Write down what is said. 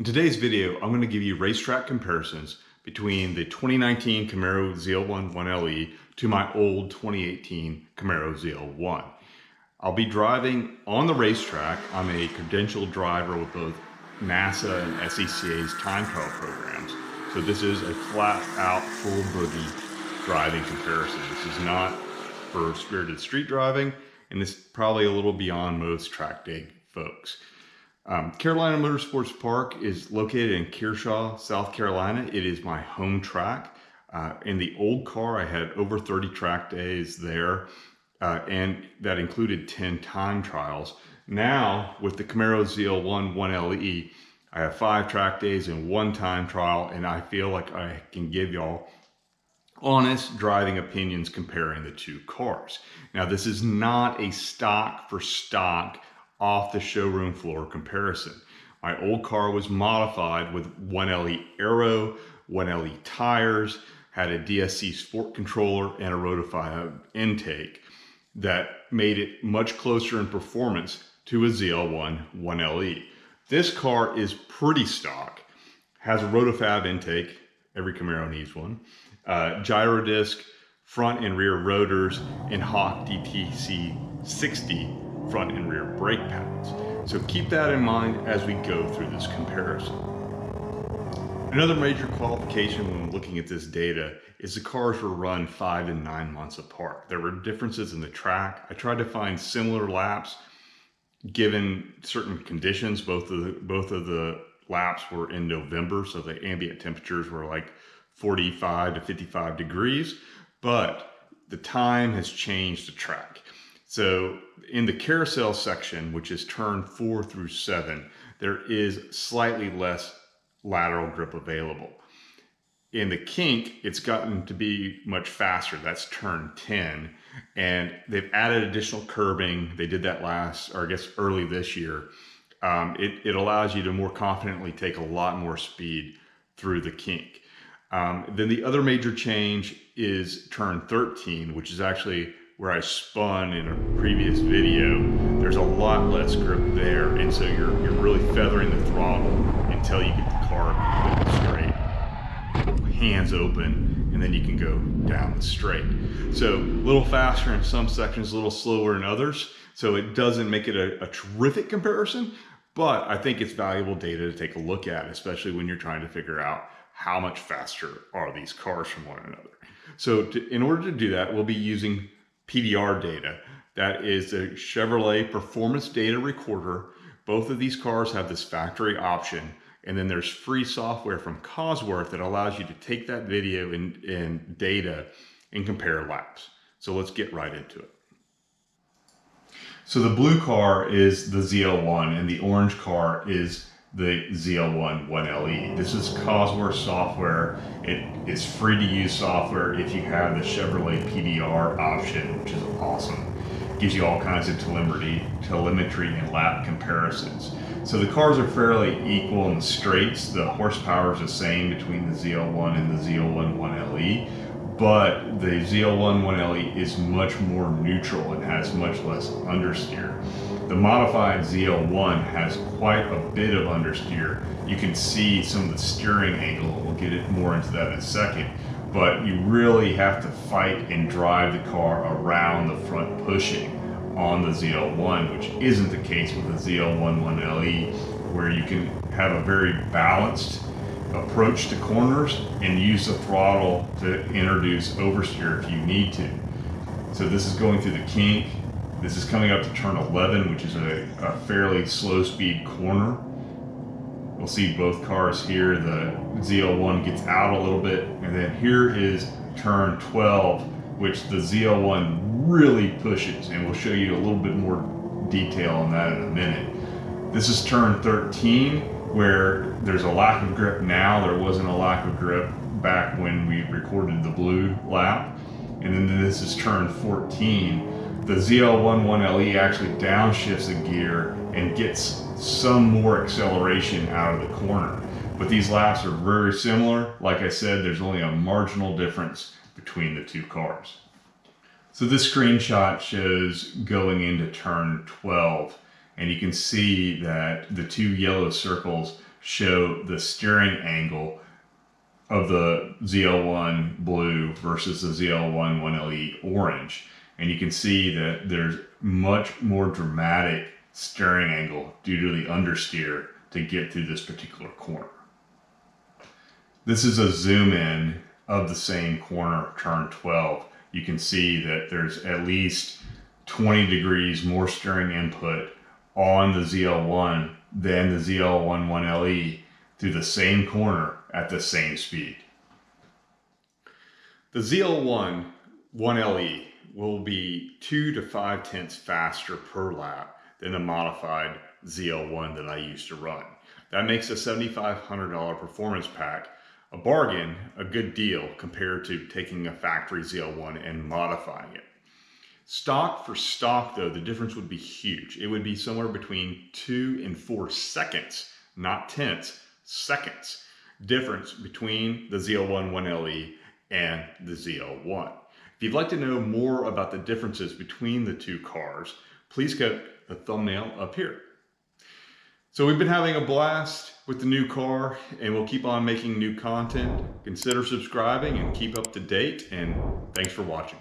In today's video, I'm going to give you racetrack comparisons between the 2019 Camaro ZL1 1LE to my old 2018 Camaro ZL1. I'll be driving on the racetrack. I'm a credentialed driver with both NASA and SCCA's time trial programs. So this is a flat out full boogie driving comparison. This is not for spirited street driving, and this is probably a little beyond most track day folks. Carolina Motorsports Park is located in Kearshaw, South Carolina. It is my home track. In the old car, I had over 30 track days there, and that included 10 time trials. Now, with the Camaro ZL1 1LE, I have 5 track days and 1 time trial, and I feel like I can give y'all honest driving opinions comparing the two cars. Now, this is not a stock for stock off the showroom floor comparison. My old car was modified with 1LE aero, 1LE tires, had a DSC sport controller and a Rotify intake that made it much closer in performance to a ZL1 1LE. This car is pretty stock, has a Rotifab intake, every Camaro needs one, gyro disc, front and rear rotors, and Hawk DTC 60 front and rear brake pads. So keep that in mind as we go through this comparison. Another major qualification when looking at this data is the cars were run 5 and 9 months apart. There were differences in the track. I tried to find similar laps given certain conditions. Both of the laps were in November, so the ambient temperatures were like 45 to 55 degrees, but the time has changed the track. So in the carousel section, which is turn 4 through 7, there is slightly less lateral grip available. In the kink, it's gotten to be much faster. That's turn 10. And they've added additional curbing. They did that early this year. It allows you to more confidently take a lot more speed through the kink. Then the other major change is turn 13, which is actually where I spun in a previous video. There's a lot less grip there, and so you're really feathering the throttle until you get the car completely straight, hands open, and then you can go down the straight. So a little faster in some sections, a little slower in others. So it doesn't make it a terrific comparison, but I think it's valuable data to take a look at, especially when you're trying to figure out how much faster are these cars from one another. So in order to do that, we'll be using PDR data. That is the Chevrolet Performance Data Recorder. Both of these cars have this factory option, and then there's free software from Cosworth that allows you to take that video and data and compare laps. So let's get right into it. So the blue car is the ZL1 and the orange car is the ZL1 1LE. This is Cosworth software. It is free to use software if you have the Chevrolet PDR option, which is awesome. It gives you all kinds of telemetry and lap comparisons. So the cars are fairly equal in the straights. The horsepower is the same between the ZL1 and the ZL1 1LE, but the ZL1 1LE is much more neutral and has much less understeer. The modified ZL1 has quite a bit of understeer. You can see some of the steering angle. We'll get it more into that in a second. But you really have to fight and drive the car around the front pushing on the ZL1, which isn't the case with the ZL1 1LE, where you can have a very balanced approach to corners and use the throttle to introduce oversteer if you need to. So this is going through the kink. This is coming up to turn 11, which is a fairly slow speed corner. We'll see both cars here. The ZL1 gets out a little bit, and then here is turn 12, which the ZL1 really pushes, and we'll show you a little bit more detail on that in a minute. This is turn 13, where there's a lack of grip now. There wasn't a lack of grip back when we recorded the blue lap. And then this is turn 14. The ZL1 1LE actually downshifts a gear and gets some more acceleration out of the corner. But these laps are very similar. Like I said, there's only a marginal difference between the two cars. So this screenshot shows going into turn 12. and you can see that the two yellow circles show the steering angle of the ZL1 blue versus the ZL1 1LE orange. And you can see that there's much more dramatic steering angle due to the understeer to get through this particular corner. This is a zoom in of the same corner, turn 12. You can see that there's at least 20 degrees more steering input on the ZL1 than the ZL1 1LE through the same corner at the same speed. The ZL1 1LE will be 2 to 5 tenths faster per lap than the modified ZL1 that I used to run. That makes a $7,500 performance pack a bargain, a good deal compared to taking a factory ZL1 and modifying it. Stock for stock though, the difference would be huge. It would be somewhere between 2 and 4 seconds, not tenths, seconds difference between the ZL1 1LE and the ZL1. If you'd like to know more about the differences between the two cars, please click the thumbnail up here. So we've been having a blast with the new car, and we'll keep on making new content. Consider subscribing and keep up to date, and thanks for watching.